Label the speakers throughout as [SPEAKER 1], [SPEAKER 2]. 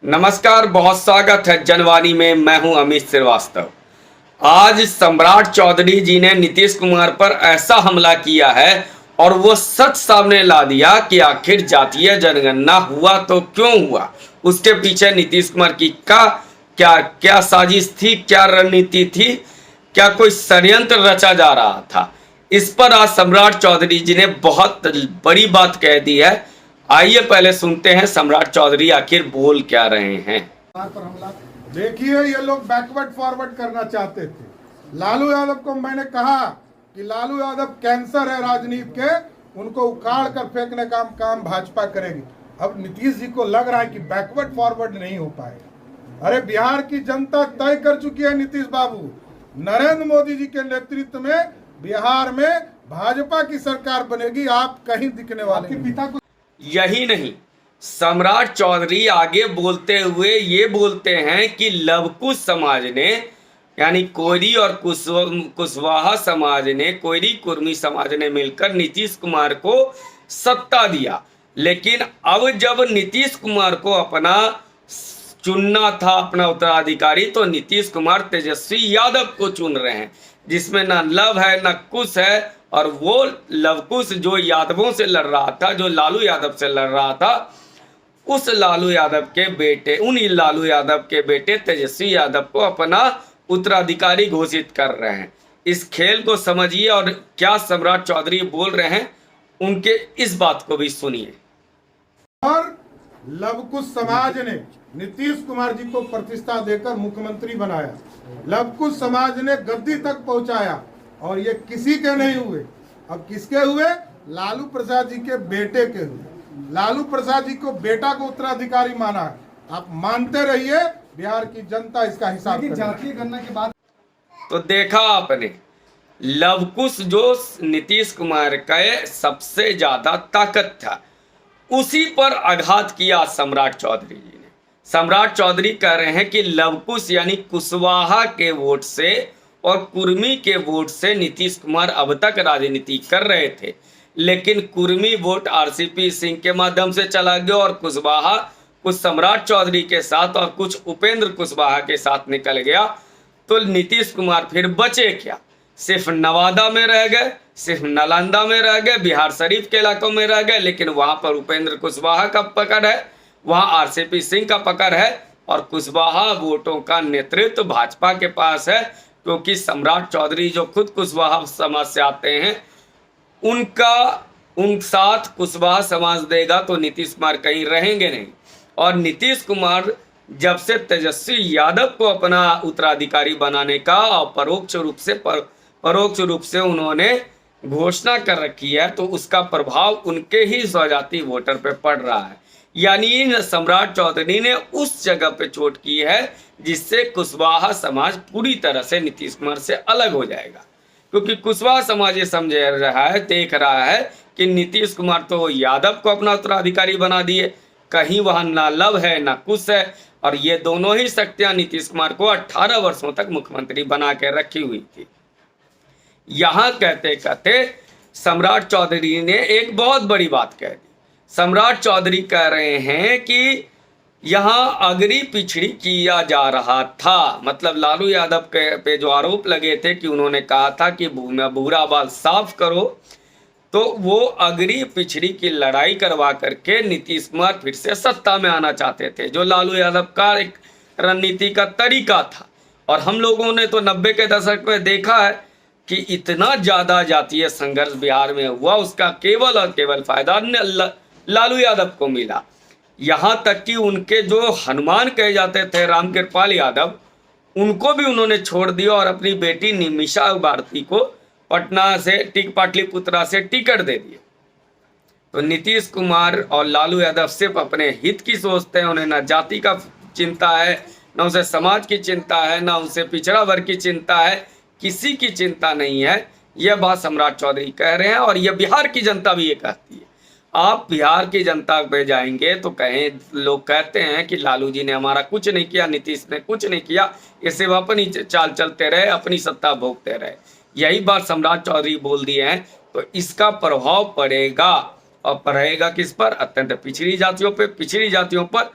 [SPEAKER 1] नमस्कार, बहुत स्वागत है जनवाणी में। मैं हूं अमित श्रीवास्तव। आज सम्राट चौधरी जी ने नीतीश कुमार पर ऐसा हमला किया है और वो सच सामने ला दिया कि आखिर जातीय जनगणना हुआ तो क्यों हुआ, उसके पीछे नीतीश कुमार की क्या क्या साजिश थी, क्या रणनीति थी, क्या कोई षड्यंत्र रचा जा रहा था। इस पर आज सम्राट चौधरी जी ने बहुत बड़ी बात कह दी है। आइए पहले सुनते हैं सम्राट चौधरी आखिर बोल क्या रहे हैं।
[SPEAKER 2] पर हमला देखिए, ये लोग बैकवर्ड फॉरवर्ड करना चाहते थे। लालू यादव को मैंने कहा कि लालू यादव कैंसर है राजनीति के, उनको उखाड़ कर फेंकने का काम भाजपा करेगी। अब नीतीश जी को लग रहा है कि बैकवर्ड फॉरवर्ड नहीं हो पाएगा। अरे बिहार की जनता तय कर चुकी है, नीतीश बाबू नरेंद्र मोदी जी के नेतृत्व में बिहार में भाजपा की सरकार बनेगी। आप कहीं दिखने वाले पिता को
[SPEAKER 1] यही नहीं, सम्राट चौधरी आगे बोलते हुए ये बोलते हैं कि लवकुश समाज ने, यानी कोयरी और कुशवाहा समाज ने, कोयरी कुर्मी समाज ने मिलकर नीतीश कुमार को सत्ता दिया। लेकिन अब जब नीतीश कुमार को अपना चुनना था, अपना उत्तराधिकारी, तो नीतीश कुमार तेजस्वी यादव को चुन रहे हैं, जिसमें ना लव है ना कुश है। और वो लवकुश जो यादवों से लड़ रहा था, जो लालू यादव से लड़ रहा था, उस लालू यादव के बेटे, उन्हीं लालू यादव के बेटे तेजस्वी यादव को अपना उत्तराधिकारी घोषित कर रहे हैं। इस खेल को समझिए और क्या सम्राट चौधरी बोल रहे हैं उनके इस बात को भी सुनिए।
[SPEAKER 2] और लवकुश समाज ने नीतीश कुमार जी को प्रतिष्ठा देकर मुख्यमंत्री बनाया, लवकुश समाज ने गद्दी तक पहुंचाया, और ये किसी के नहीं हुए। अब किसके हुए? लालू प्रसाद जी के बेटे के हुए। लालू प्रसाद जी को बेटा को उत्तराधिकारी माना है। आप मानते रहिए, बिहार की जनता इसका हिसाब जातीय गणना के बाद।
[SPEAKER 1] तो देखा आपने, लवकुश जो नीतीश कुमार का सबसे ज्यादा ताकत था, उसी पर आघात किया सम्राट चौधरी जी ने। सम्राट चौधरी कह रहे हैं कि लवकुश यानी कुशवाहा के वोट से और कुर्मी के वोट से नीतीश कुमार अब तक राजनीति कर रहे थे, लेकिन कुर्मी वोट आरसीपी सिंह के माध्यम से चला गया और कुशवाहा कुछ सम्राट चौधरी के साथ और कुछ उपेंद्र कुशवाहा के साथ निकल गया। तो नीतीश कुमार फिर बचे क्या? सिर्फ नवादा में रह गए, सिर्फ नालंदा में रह गए, बिहार शरीफ के इलाकों में रह गए, लेकिन वहां पर उपेंद्र कुशवाहा का पकड़ है, वहां आरसीपी सिंह का पकड़ है, और कुशवाहा वोटों का नेतृत्व भाजपा के पास है, क्योंकि सम्राट चौधरी जो खुद कुशवाहा समाज से आते हैं, उन साथ कुशवाहा समाज देगा तो नीतीश कुमार कहीं रहेंगे नहीं। और नीतीश कुमार जब से तेजस्वी यादव को अपना उत्तराधिकारी बनाने का और परोक्ष रूप से उन्होंने घोषणा कर रखी है, तो उसका प्रभाव उनके ही स्वजाति वोटर पे पड़ रहा है। यानी सम्राट चौधरी ने उस जगह पे चोट की है जिससे कुशवाहा समाज पूरी तरह से नीतीश कुमार से अलग हो जाएगा, क्योंकि कुशवाहा समाज ये समझ रहा है, देख रहा है कि नीतीश कुमार तो यादव को अपना उत्तराधिकारी बना दिए, कहीं वहां ना लव है ना कुश है, और ये दोनों ही शक्तियां नीतीश कुमार को 18 वर्षों तक मुख्यमंत्री बना के रखी हुई थी। यहां कहते कहते सम्राट चौधरी ने एक बहुत बड़ी बात कह दी। सम्राट चौधरी कह रहे हैं कि यहाँ अगड़ी पिछड़ी किया जा रहा था, मतलब लालू यादव के पे जो आरोप लगे थे कि उन्होंने कहा था कि भूरा बाल साफ करो, तो वो अगड़ी पिछड़ी की लड़ाई करवा करके नीतीश कुमार फिर से सत्ता में आना चाहते थे, जो लालू यादव का एक रणनीति का तरीका था। और हम लोगों ने तो 90 के दशक में देखा है कि इतना ज़्यादा जातीय संघर्ष बिहार में हुआ, उसका केवल और केवल फायदा लालू यादव को मिला। यहाँ तक कि उनके जो हनुमान कहे जाते थे रामकृपाल यादव, उनको भी उन्होंने छोड़ दिया और अपनी बेटी निमिषा भारती को पटना से पाटलिपुत्रा से टिकट दे दिए। तो नीतीश कुमार और लालू यादव सिर्फ अपने हित की सोचते हैं, उन्हें ना जाति का चिंता है, ना उसे समाज की चिंता है, ना उसे पिछड़ा वर्ग की चिंता है, किसी की चिंता नहीं है। यह बात सम्राट चौधरी कह रहे हैं और यह बिहार की जनता भी ये कहती है। आप बिहार की जनता पे जाएंगे तो लोग कहते हैं कि लालू जी ने हमारा कुछ नहीं किया, नीतीश ने कुछ नहीं किया, ये सिर्फ अपनी चाल चलते रहे, अपनी सत्ता भोगते रहे। यही बात सम्राट चौधरी बोल दिए हैं, तो इसका प्रभाव पड़ेगा, और पड़ेगा किस पर? अत्यंत पिछड़ी जातियों पे। पिछड़ी जातियों पर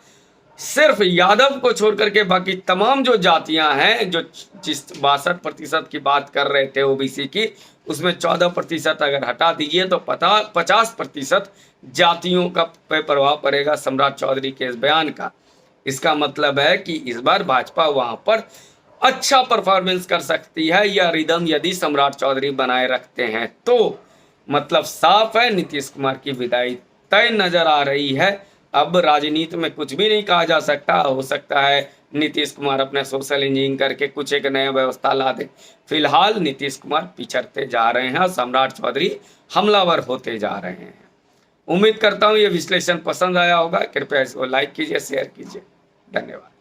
[SPEAKER 1] सिर्फ यादव को छोड़ करके बाकी तमाम जो जातियां हैं, जो जिस 62% की बात कर रहे थे ओबीसी की, उसमें 14% अगर हटा दीजिए तो 50% जातियों का पे प्रभाव पड़ेगा सम्राट चौधरी के इस बयान का। इसका मतलब है कि इस बार भाजपा वहां पर अच्छा परफॉर्मेंस कर सकती है, या रिदम यदि सम्राट चौधरी बनाए रखते हैं तो। मतलब साफ है, नीतीश कुमार की विदाई तय नजर आ रही है। अब राजनीति में कुछ भी नहीं कहा जा सकता, हो सकता है नीतीश कुमार अपने सोशल इंजीनियरिंग करके कुछ एक नया व्यवस्था ला दे। फिलहाल नीतीश कुमार पिछड़ते जा रहे हैं और सम्राट चौधरी हमलावर होते जा रहे हैं। उम्मीद करता हूं ये विश्लेषण पसंद आया होगा। कृपया इसको लाइक कीजिए, शेयर कीजिए। धन्यवाद।